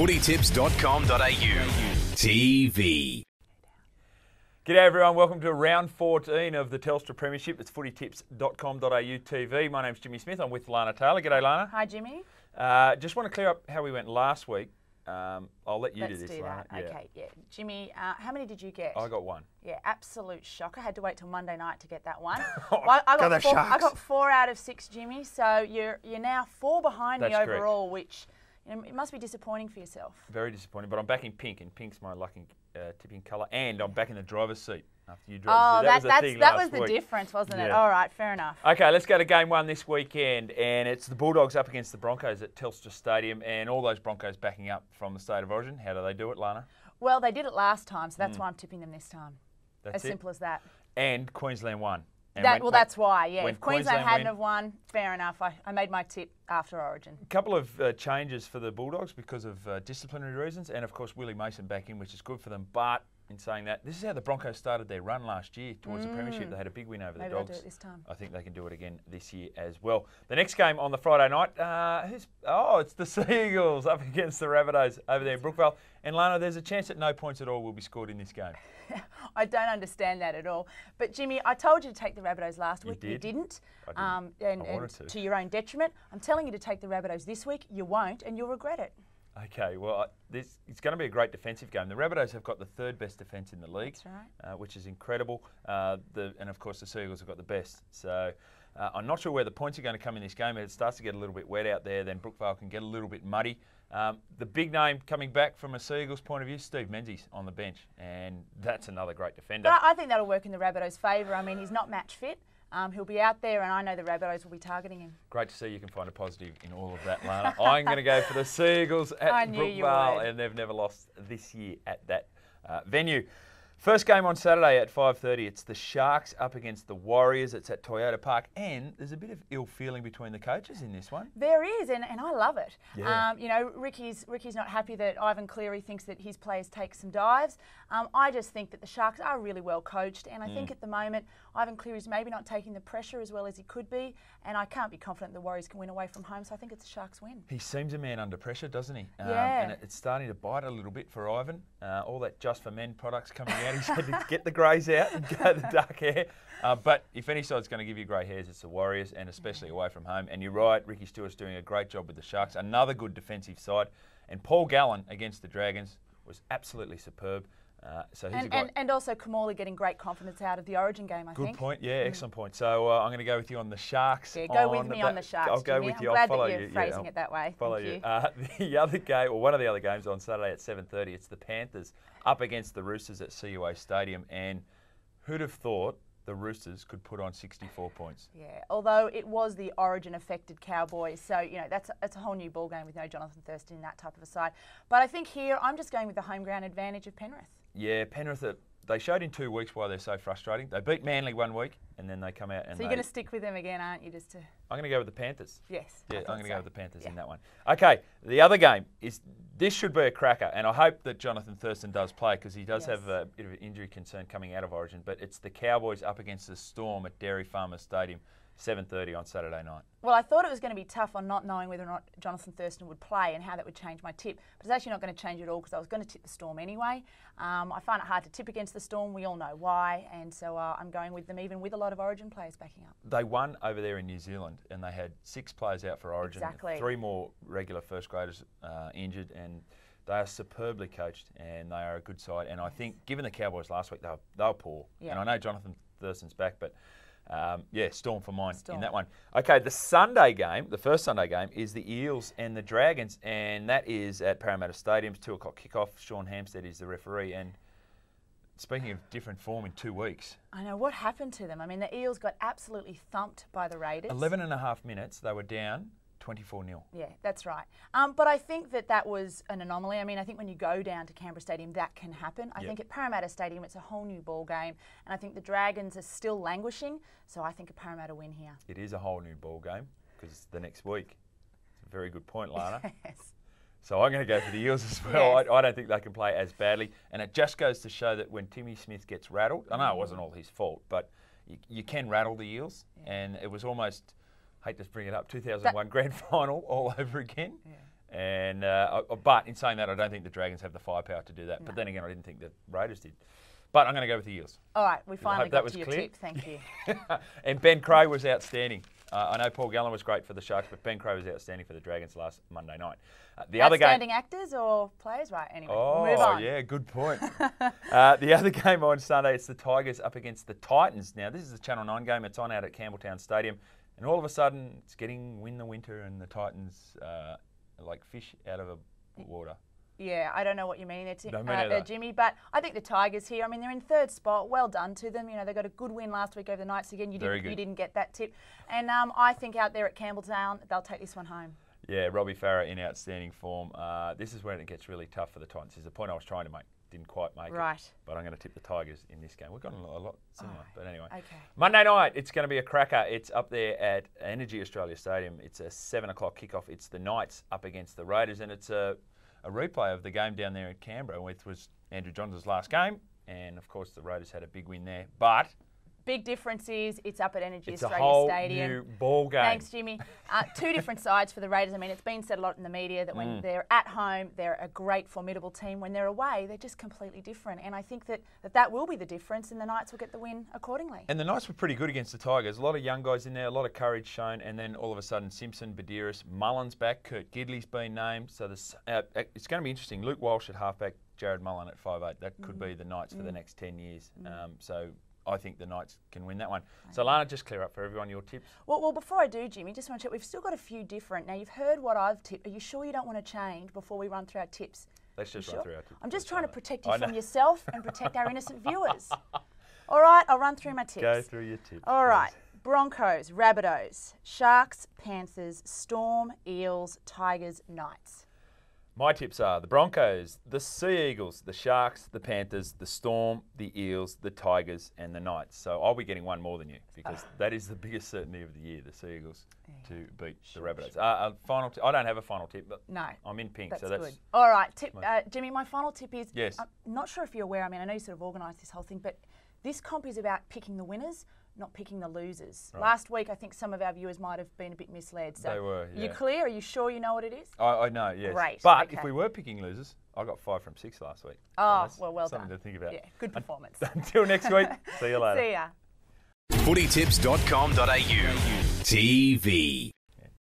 footytips.com.au TV. G'day everyone, welcome to round 14 of the Telstra Premiership. It's footytips.com.au TV. My name's Jimmy Smith. I'm with Lana Taylor. G'day Lana. Hi Jimmy. Just want to clear up how we went last week. I'll let you do this, Lana. Okay, yeah. Jimmy, how many did you get? I got one. Yeah, absolute shock. I had to wait till Monday night to get that one. I got 4 out of 6, Jimmy. So you're now 4 behind me overall, which it must be disappointing for yourself. Very disappointing, but I'm back in pink, and pink's my lucky tipping colour, and I'm back in the driver's seat after you drove. Oh, that was the difference, wasn't it? All right, fair enough. Okay, let's go to game 1 this weekend, and it's the Bulldogs up against the Broncos at Telstra Stadium, and all those Broncos backing up from the State of Origin. How do they do it, Lana? Well, they did it last time, so that's why I'm tipping them this time. That's simple as that. And Queensland won. And that's why, yeah. If Queensland hadn't win, have won, fair enough. I made my tip after Origin. A couple of changes for the Bulldogs because of disciplinary reasons, and of course Willie Mason back in, which is good for them. But in saying that, this is how the Broncos started their run last year towards the Premiership. They had a big win over the Dogs. Maybe they'll do it this time. I think they can do it again this year as well. The next game on the Friday night, it's the Seagulls up against the Rabbitohs over there in Brookvale. And Lana, there's a chance that no points at all will be scored in this game. I don't understand that at all. But Jimmy, I told you to take the Rabbitohs last week. You didn't. I wanted to your own detriment. I'm telling you to take the Rabbitohs this week. You won't, and you'll regret it. Okay, well, it's going to be a great defensive game. The Rabbitohs have got the 3rd best defence in the league, That's right. which is incredible. And of course, the Seagulls have got the best. So I'm not sure where the points are going to come in this game. It starts to get a little bit wet out there. Then Brookvale can get a little bit muddy. The big name coming back from a Seagulls point of view, Steve Menzies on the bench, and that's another great defender. But I think that'll work in the Rabbitohs' favour. I mean, he's not match fit. He'll be out there, and I know the Rabbitohs will be targeting him. Great to see you can find a positive in all of that, Lana. I'm going to go for the Seagulls at Brookvale, and they've never lost this year at that venue. First game on Saturday at 5:30. It's the Sharks up against the Warriors. It's at Toyota Park, and there's a bit of ill feeling between the coaches in this one. There is, and I love it. Yeah. Ricky's not happy that Ivan Cleary thinks that his players take some dives. I just think that the Sharks are really well coached, and I think at the moment Ivan Cleary's maybe not taking the pressure as well as he could be, and I can't be confident the Warriors can win away from home, so I think it's a Sharks win. He seems a man under pressure, doesn't he? Yeah. And it's starting to bite a little bit for Ivan. All that Just for Men products coming out. He's had to get the greys out and go the dark hair. But if any side's going to give you grey hairs, it's the Warriors, and especially away from home. And you're right, Ricky Stewart's doing a great job with the Sharks. Another good defensive side. And Paul Gallen against the Dragons was absolutely superb. So he's and also Kamali getting great confidence out of the Origin game, I think. Good point, yeah, excellent point. So I'm going to go with you on the Sharks. Yeah, go with me on the Sharks. I'll go Jimmy. with you. I'm I'll glad follow that you're you. phrasing it that way. Follow Thank you. The other game, or one of the other games on Saturday at 7:30, it's the Panthers up against the Roosters at CUA Stadium, and who'd have thought the Roosters could put on 64 points? Yeah, although it was the Origin-affected Cowboys, so that's a whole new ball game with no Jonathan Thurston in that type of a side. But I think here I'm just going with the home ground advantage of Penrith. Yeah, Penrith. They showed in 2 weeks why they're so frustrating. They beat Manly 1 week, and then they come out and. So you're going to stick with them again, aren't you? I'm going to go with the Panthers. Yes. Yeah, I'm going to go with the Panthers in that one. Okay, the other game is. This should be a cracker, and I hope that Jonathan Thurston does play because he does have a bit of an injury concern coming out of Origin. But it's the Cowboys up against the Storm at Dairy Farmers Stadium, 7:30 on Saturday night. Well, I thought it was going to be tough on not knowing whether or not Jonathan Thurston would play and how that would change my tip. But it's actually not going to change at all because I was going to tip the Storm anyway. I find it hard to tip against the Storm. We all know why. And so I'm going with them even with a lot of Origin players backing up. They won over there in New Zealand and they had 6 players out for Origin. Exactly. 3 more regular first graders injured, and they are superbly coached and they are a good side. And I think given the Cowboys last week, they were poor. Yeah. And I know Jonathan Thurston's back, but Storm for mine in that one. Okay, the Sunday game, the first Sunday game, is the Eels and the Dragons, and that is at Parramatta Stadium, 2 o'clock kickoff. Sean Hampstead is the referee, and speaking of different form in 2 weeks. I know, what happened to them? I mean, the Eels got absolutely thumped by the Raiders. 11 and a half minutes, they were down 24-0. Yeah, that's right. But I think that was an anomaly. I mean, I think when you go down to Canberra Stadium, that can happen. I think at Parramatta Stadium, it's a whole new ball game, and I think the Dragons are still languishing, so I think a Parramatta win here. It is a whole new ball game because it's the next week. It's a very good point, Lana. Yes. So I'm going to go for the Eels as well. Yes. I don't think they can play as badly, and it just goes to show that when Timmy Smith gets rattled, I know it wasn't all his fault, but you can rattle the Eels, and it was almost, hate to bring it up, 2001 grand final all over again. Yeah. And but in saying that, I don't think the Dragons have the firepower to do that. No. But then again, I didn't think the Raiders did. But I'm going to go with the Eels. All right, we finally got to your tip. Thank you. And Ben Crowe was outstanding. I know Paul Gallen was great for the Sharks, but Ben Crowe was outstanding for the Dragons last Monday night. The other outstanding actors or players? Right, anyway, we'll move on. Yeah, good point. The other game on Sunday, it's the Tigers up against the Titans. Now, this is a Channel 9 game. It's on out at Campbelltown Stadium. And all of a sudden, it's getting win the winter and the Titans are like fish out of the water. Yeah, I don't know what you mean there, Jimmy, but I think the Tigers here, I mean, they're in third spot. Well done to them. You know, they got a good win last week over the Knights again. You didn't get that tip. And I think out there at Campbelltown, they'll take this one home. Yeah, Robbie Farah in outstanding form. This is when it gets really tough for the Titans. This is the point I was trying to make. Didn't quite make it. But I'm going to tip the Tigers in this game. We've got a lot similar, but anyway. Okay. Monday night, it's going to be a cracker. It's up there at Energy Australia Stadium. It's a 7 o'clock kickoff. It's the Knights up against the Raiders, and it's a replay of the game down there in Canberra, which was Andrew Johns' last game. And, of course, the Raiders had a big win there. But big difference is it's up at Energy it's Australia Stadium. It's a whole new ball game. Thanks, Jimmy. Two different sides for the Raiders. I mean, it's been said a lot in the media that when they're at home, they're a great, formidable team. When they're away, they're just completely different. And I think that will be the difference, and the Knights will get the win accordingly. And the Knights were pretty good against the Tigers. A lot of young guys in there, a lot of courage shown, and then all of a sudden, Simpson, Badiris, Mullen's back, Kurt Gidley's been named. So it's going to be interesting. Luke Walsh at halfback, Jared Mullen at 5'8". That could be the Knights for the next 10 years. So I think the Knights can win that one. So, Lana, just clear up for everyone your tips. Well, before I do, Jimmy, just want to check. We've still got a few different. Now, you've heard what I've tipped. Are you sure you don't want to change before we run through our tips? Let's just run through our tips. I'm just trying to protect you from yourself and protect our innocent viewers. All right, I'll run through my tips. Go through your tips. All right. Broncos, Rabbitohs, Sharks, Panthers, Storm, Eels, Tigers, Knights. My tips are the Broncos, the Sea Eagles, the Sharks, the Panthers, the Storm, the Eels, the Tigers and the Knights. So I'll be getting one more than you because that is the biggest certainty of the year, the Sea Eagles to beat the Rabbitohs. Final I don't have a final tip, but I'm in pink. That's good. All right, Jimmy, my final tip is, I'm not sure if you're aware, I mean, I know you sort of organised this whole thing, but this comp is about picking the winners, not picking the losers. Right. Last week, I think some of our viewers might have been a bit misled. So they were, yeah. Are you clear? Are you sure you know what it is? I know, yes. Great. But if we were picking losers, I got 5 from 6 last week. Oh, so well done. Something to think about. Yeah, good performance. Until next week, see you later. See ya. Footytips.com.au TV